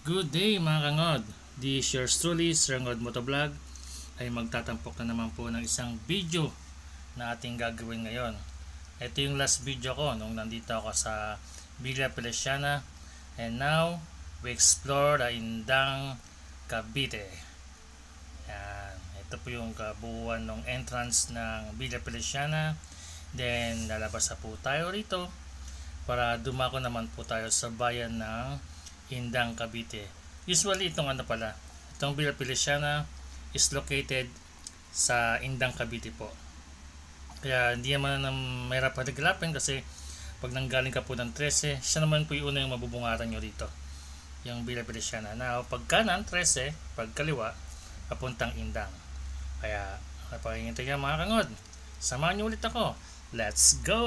Good day mga kangod! This yours truly, Sir Ngod Motovlog ay magtatampok na naman po ng isang video na ating gagawin ngayon. Ito yung last video ko nung nandito ako sa Villa Feliciana, and now we explore the Indang, Cavite. Yan. Ito po yung kabuuan ng entrance ng Villa Feliciana. Then lalabas na po tayo rito para dumako naman po tayo sa bayan ng Indang, Cavite. Usually itong itong Villa Feliciana is located sa Indang, Cavite po. Kaya hindi naman mahirap hanapin kasi pag nanggaling ka po ng 13, siya naman po yung una yung mabubungaran nyo rito, yung Villa Feliciana. Na pag kanan 13, pag kaliwa papuntang Indang. Kaya napakingintay ka mga kangod, samahan nyo ulit ako. Let's go!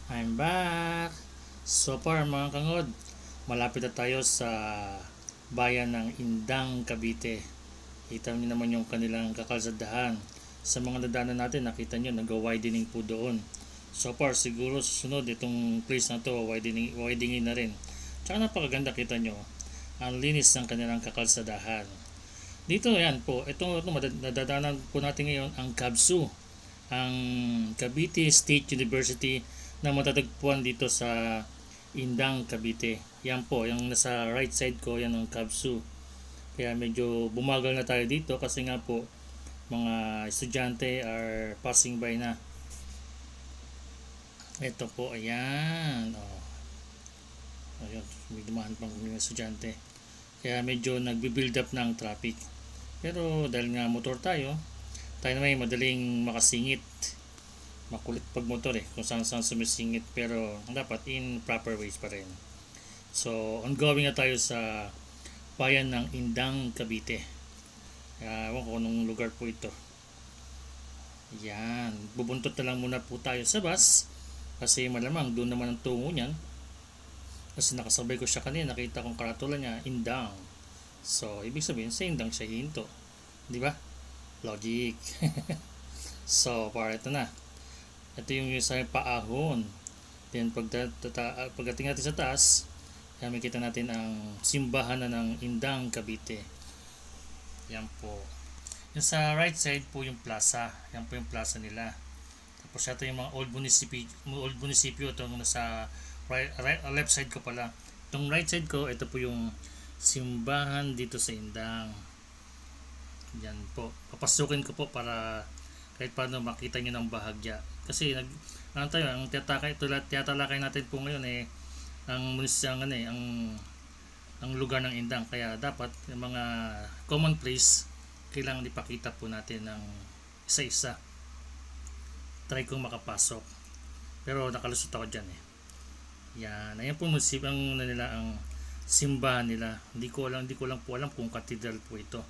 I'm back! So far mga kangod, malapit na tayo sa bayan ng Indang, Cavite. Kita niyo naman yung kanilang kakalsadahan. Sa mga nadaanan natin, nakita nyo nag-widening po doon. So far siguro susunod itong place na to, widening na rin. Tsaka napakaganda, kita nyo ang linis ng kanilang kakalsadahan. Dito yan po, ito nadadaanan po natin ngayon ang CAVSU, ang Cavite State University, na matatagpuan dito sa Indang, Cavite. Yan po, yung nasa right side ko, yan ang CAVSU. Kaya medyo bumagal na tayo dito kasi nga po mga estudyante are passing by na. Ito po, ayan. Ayun, may dumaan pang mga estudyante. Kaya medyo nagbi-build up ng traffic. Pero dahil nga motor tayo naman madaling makasingit. Makulit pag motor kung saan sumisingit, pero dapat in proper ways pa rin. So, ongoing na tayo sa bayan ng Indang, Cavite. Ewan ko anong lugar po ito. Yan, bubuntot na lang muna po tayo sa bus kasi malamang doon naman ang tungo niyan. Kasi nakasabay ko siya kanina, nakita kong karatula niya, Indang. So, ibig sabihin, sa Indang siya hinto. Di ba? Logic. So, para ito na. Ito yung sa paahon. Then, pagdating natin sa taas, makita natin ang simbahan na ng Indang, Cavite. Yan po. Yung sa right side po yung plaza. Yan po yung plaza nila. Tapos ito yung mga old munisipyo. Itong nasa left side ko pala. Itong right side ko, ito po yung simbahan dito sa Indang. Yan po. Papasukin ko po para kahit paano makita nyo ng bahagya. Kasi ang tiyatalakay natin po ngayon ang lugar ng Indang. Kaya dapat yung mga common place kailangan ipakita po natin ng isa-isa. Try kong makapasok. Pero nakalusot ako dyan Yan. Ayan po ang simbahan nila. Hindi ko lang po alam kung cathedral po ito.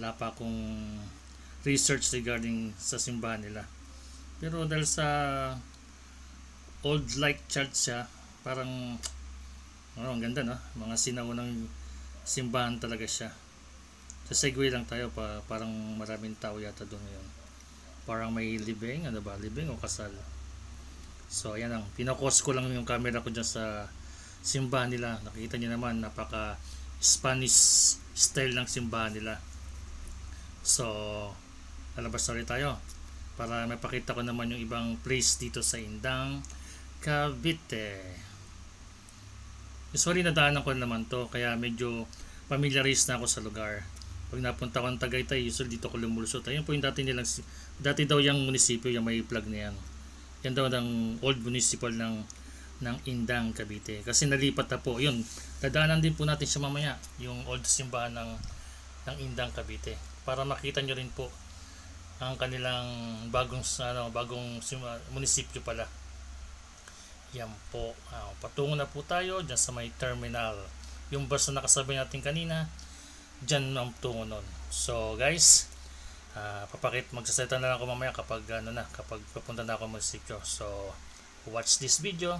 Wala pa akong research regarding sa simbahan nila. Pero dahil sa old like church siya, parang ang ganda mga sinaunang simbahan talaga siya. Sa segue lang tayo parang maraming tao yata doon ngayon. Parang may libing, libing o kasal. So ayan lang, pinakos ko lang yung camera ko dyan sa simbahan nila. Nakita niyo naman, napaka Spanish style ng simbahan nila. So lalabas na rin tayo para mapakita ko naman yung ibang place dito sa Indang, Cavite. Usually nadaanan ko naman to, kaya medyo familiarize na ako sa lugar. Pag napunta ko ng Tagaytay, usually dito ko lumulusot. Ayun po yung dati daw yung munisipyo, yung may flag na yan. Yan daw ng old municipal ng Indang, Cavite. Kasi nalipat na po. Yun, dadaanan din po natin siya mamaya, yung old simbahan ng Indang, Cavite. Para makita nyo rin po ang kanilang bagong munisipyo pala. Yan po. Patungo na po tayo dyan sa may terminal. Yung bus na nakasabay natin kanina, dyan ang tungo nun. So guys, magsasalita na lang ako mamaya kapag papunta na ako munisipyo. So watch this video.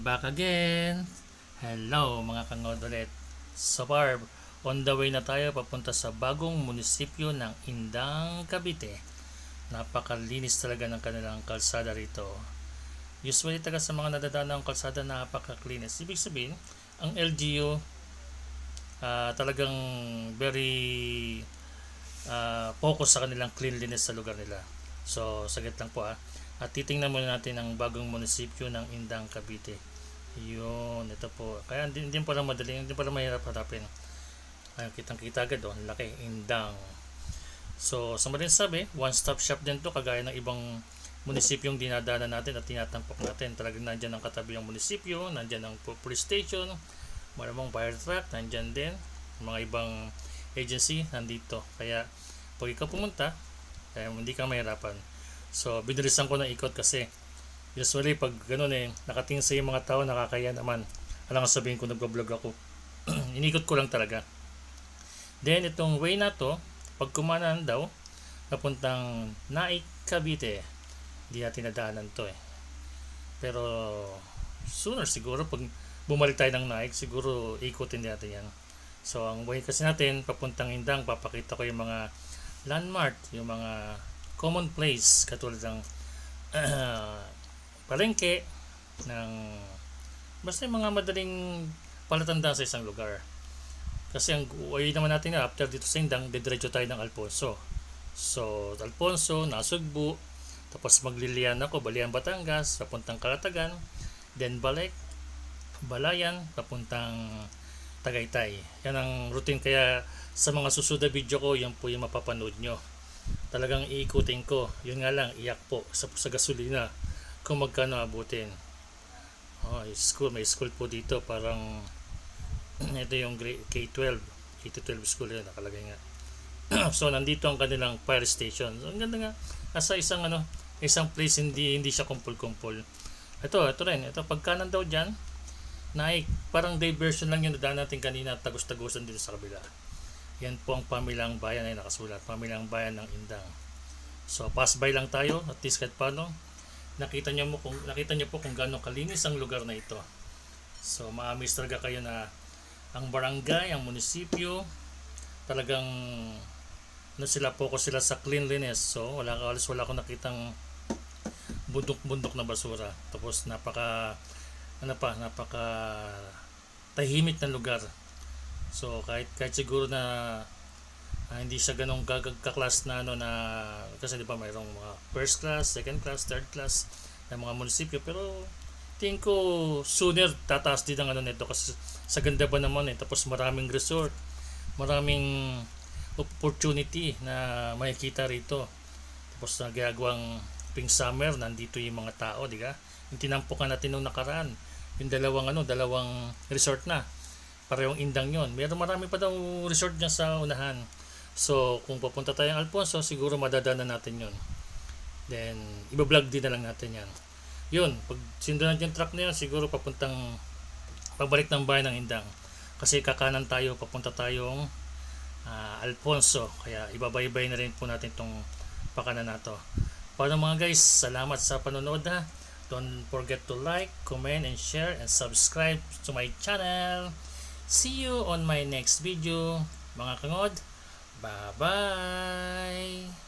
Back again. Hello mga kangod ulit. So far, on the way na tayo papunta sa bagong munisipyo ng Indang, Cavite. Napakalinis talaga ng kanilang kalsada rito. Usually taga sa mga nadadaan ng kalsada napaka-cleanest. Ibig sabihin, ang LGU talagang very focus sa kanilang cleanliness sa lugar nila. So, saglit lang po At titingnan muna natin ang bagong munisipyo ng Indang, Cavite. Yun, ito po. Kaya hindi pala madali, hindi pala mahirap harapin. Kitang-kita agad ang laki, Indang. So, sa madaling sabi, one-stop shop din to, kagaya ng ibang munisipyong dinadaanan natin at tinatampok natin. Talagang nandyan ang katabi ang munisipyo, nandyan ang police station, maraming fire truck, nandyan din. Mga ibang agency nandito. Kaya, pag ikaw pumunta, hindi ka mahirapan. So, binilisan ko ng ikot kasi usually pag ganun nakatingin sa yung mga tao, nakakaya naman. Alang sabihin ko nagbablog ako. Inikot ko lang talaga. Then, itong way na to, pag kumanan daw, papuntang Naik, Cavite. Hindi natin nadaanan to Pero, sooner siguro, pag bumalik tayo ng Naik, siguro ikutin natin yan. So, ang way kasi natin, papuntang Indang, papakita ko yung mga landmark, yung mga common place, katulad ng palengke, ng basta yung mga madaling palatandaan sa isang lugar. Kasi ang way naman natin after dito sa Indang, didiretso tayo ng Alfonso. So, Alfonso, Nasugbu, tapos maglilian ako, Balian, Batangas, papuntang Calatagan, then balik, Balayan, papuntang Tagaytay. Yan ang routine, kaya sa mga susunod na video ko, yan po yung mapapanood nyo. Talagang iikutin ko. Yun nga lang, iyak po sa gasolina kung magkano abutin. May school po dito, parang ito yung K-12 school yun, nakalagay nga. So, nandito ang kanilang fire station. So, ang ganda nga. Nasa isang place, hindi siya kumpul-kumpul. Ito rin. Ito, pagkanan daw dyan, parang diversion lang yung nadaan natin kanina, tagus-tagusan dito sa kabila. Yan po ang Pamilang Bayan ay nakasulat. Pamilang Bayan ng Indang. So, pass by lang tayo. At least kahit paano, nakita niyo po kung gaano kalinis ang lugar na ito. So, ma-amaze talaga kayo na ang barangay, ang munisipyo, talagang focus sila sa cleanliness. So, wala akong nakitang bundok-bundok na basura. Tapos, napaka tahimik na lugar. So, kahit siguro na hindi siya ganong kaklas na kasi di ba mayroong mga first class, second class, third class na mga munisipyo, pero tingin ko sooner tataas din ang nito kasi sa ganda ba naman tapos maraming resort, maraming opportunity na makikita rito. Tapos nagagawang pink summer, nandito yung mga tao, di ba? Yung tinampukan natin nung nakaraan, yung dalawang resort na, parehong Indang yon. Marami pa daw resort dyan sa unahan. So, kung papunta tayong Alfonso, siguro madadaanan natin yon. Then, ibablog din na lang natin yan. Yun, pag sinundan yung truck na yun, siguro pabalik ng bayan ng Indang. Kasi kakanan tayo, papunta tayong Alfonso. Kaya ibabaybay na rin po natin itong pakanan na to. Paano mga guys, salamat sa panonood Don't forget to like, comment, and share, and subscribe to my channel. See you on my next video, mga kangod. Bye-bye!